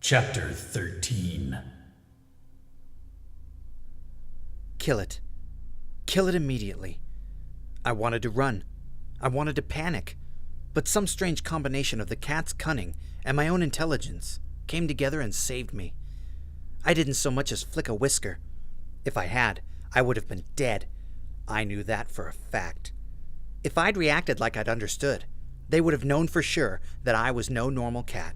Chapter 13. Kill it. Kill it immediately. I wanted to run. I wanted to panic. But some strange combination of the cat's cunning and my own intelligence came together and saved me. I didn't so much as flick a whisker. If I had, I would have been dead. I knew that for a fact. If I'd reacted like I'd understood, they would have known for sure that I was no normal cat.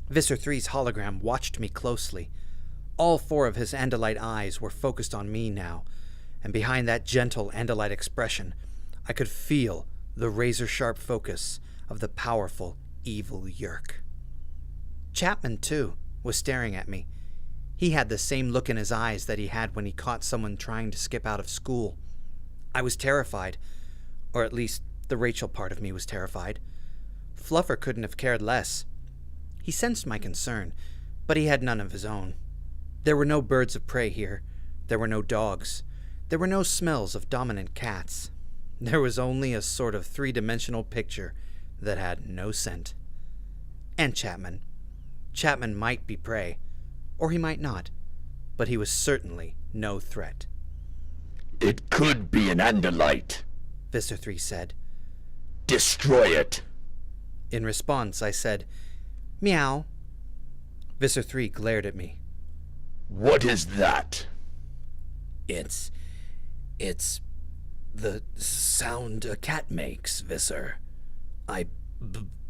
Visser 3's hologram watched me closely. All four of his Andalite eyes were focused on me now, and behind that gentle Andalite expression, I could feel the razor-sharp focus of the powerful, evil Yerk. Chapman, too, was staring at me. He had the same look in his eyes that he had when he caught someone trying to skip out of school. I was terrified, or at least the Rachel part of me was terrified. Fluffer couldn't have cared less. He sensed my concern, but he had none of his own. There were no birds of prey here. There were no dogs. There were no smells of dominant cats. There was only a sort of three-dimensional picture that had no scent. And Chapman. Chapman might be prey, or he might not, but he was certainly no threat. "It could be an Andalite," Visser 3 said. "Destroy it." In response, I said, "Meow." Visser 3 glared at me. "What is that?" It's the sound a cat makes, Visser. I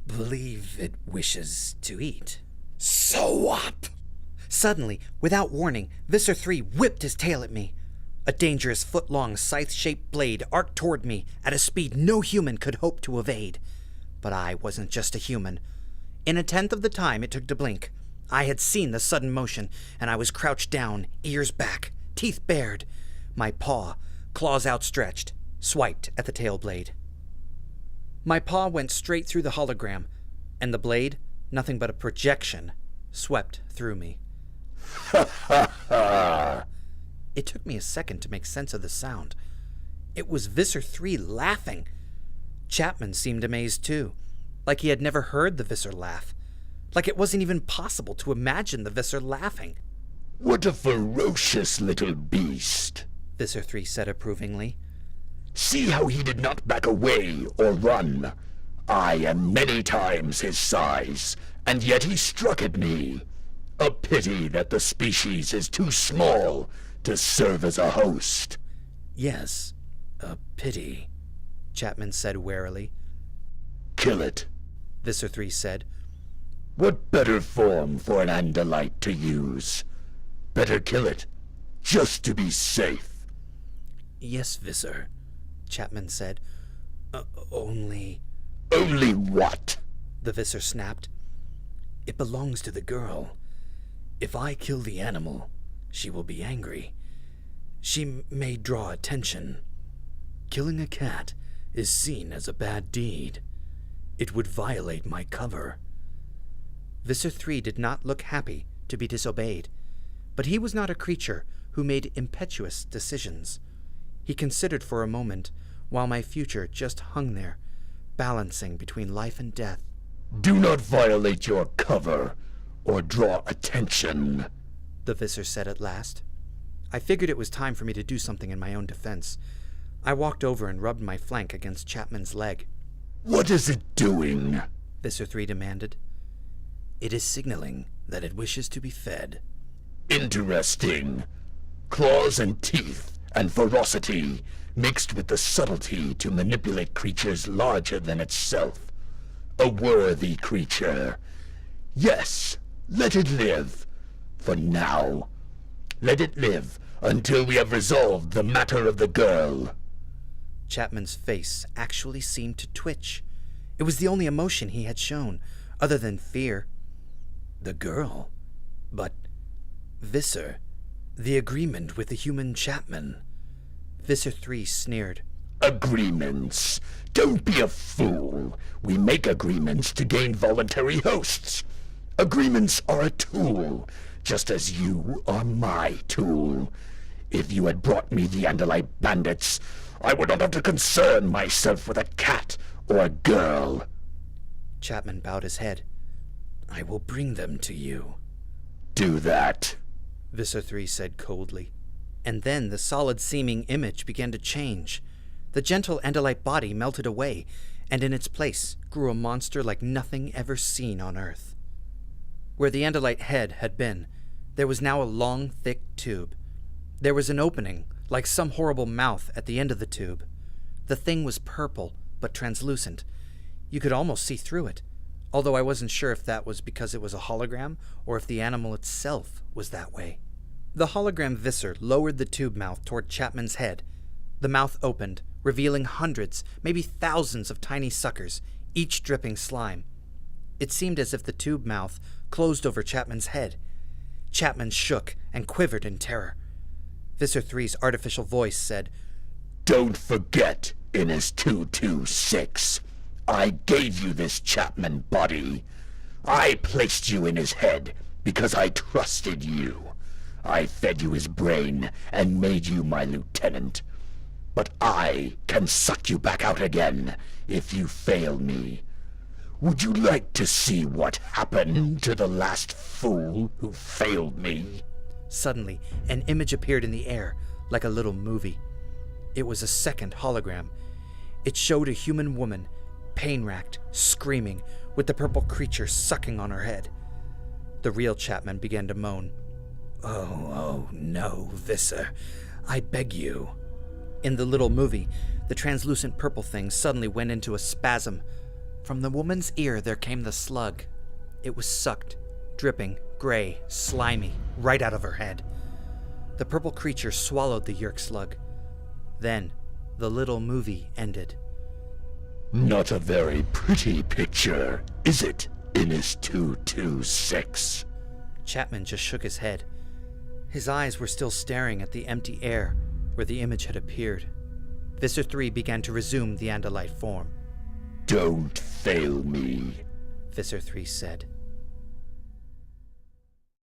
believe it wishes to eat. So up! Suddenly, without warning, Visser 3 whipped his tail at me. A dangerous foot-long scythe-shaped blade arced toward me at a speed no human could hope to evade. But I wasn't just a human. In a tenth of the time it took to blink, I had seen the sudden motion, and I was crouched down, ears back, teeth bared. My paw, claws outstretched, swiped at the tail blade. My paw went straight through the hologram, and the blade, nothing but a projection, swept through me. Ha ha ha! It took me a second to make sense of the sound. It was Visser 3 laughing. Chapman seemed amazed too, like he had never heard the Visser laugh, like it wasn't even possible to imagine the Visser laughing. "What a ferocious little beast," Visser 3 said approvingly. "See how he did not back away or run. I am many times his size, and yet he struck at me. A pity that the species is too small to serve as a host." Yes, a pity, Chapman said warily. "Kill it," Visser 3 said. "What better form for an Andalite to use? Better kill it, just to be safe." Yes, Visser, Chapman said. Only... "Only what?" the Visser snapped. It belongs to the girl. If I kill the animal, she will be angry. She may draw attention. Killing a cat is seen as a bad deed. It would violate my cover. Visser 3 did not look happy to be disobeyed, but he was not a creature who made impetuous decisions. He considered for a moment, while my future just hung there, balancing between life and death. "Do not violate your cover, or draw attention," the Visser said at last. I figured it was time for me to do something in my own defense. I walked over and rubbed my flank against Chapman's leg. "What is it doing?" Visser 3 demanded. It is signaling that it wishes to be fed. "Interesting. Claws and teeth and ferocity mixed with the subtlety to manipulate creatures larger than itself. A worthy creature. Yes, let it live. For now. Let it live until we have resolved the matter of the girl." Chapman's face actually seemed to twitch. It was the only emotion he had shown, other than fear. The girl? But, Visser, the agreement with the human Chapman. Visser 3 sneered. "Agreements? Don't be a fool. We make agreements to gain voluntary hosts. Agreements are a tool, just as you are my tool. If you had brought me the Andalite bandits, I would not have to concern myself with a cat or a girl." Chapman bowed his head. I will bring them to you, do that, Visser 3 said coldly. And then the solid-seeming image began to change. The gentle Andalite body melted away, and in its place grew a monster like nothing ever seen on Earth. Where the Andalite head had been, there was now a long, thick tube. There was an opening, like some horrible mouth at the end of the tube. The thing was purple, but translucent. You could almost see through it, although I wasn't sure if that was because it was a hologram or if the animal itself was that way. The hologram Visser lowered the tube mouth toward Chapman's head. The mouth opened, revealing hundreds, maybe thousands of tiny suckers, each dripping slime. It seemed as if the tube mouth closed over Chapman's head. Chapman shook and quivered in terror. Visser 3's artificial voice said, "Don't forget, Innis 226. I gave you this Chapman body. I placed you in his head because I trusted you. I fed you his brain and made you my lieutenant. But I can suck you back out again if you fail me. Would you like to see what happened to the last fool who failed me?" Suddenly, an image appeared in the air, like a little movie. It was a second hologram. It showed a human woman, pain-racked, screaming, with the purple creature sucking on her head. The real Chapman began to moan. Oh, no, Visser. I beg you. In the little movie, the translucent purple thing suddenly went into a spasm. From the woman's ear there came the slug. It was sucked, dripping, gray, slimy, right out of her head. The purple creature swallowed the Yerk slug. Then, the little movie ended. Not a very pretty picture, is it, Innis 226? Chapman just shook his head. His eyes were still staring at the empty air where the image had appeared. Visser 3 began to resume the Andalite form. Don't fail me, Visser 3 said.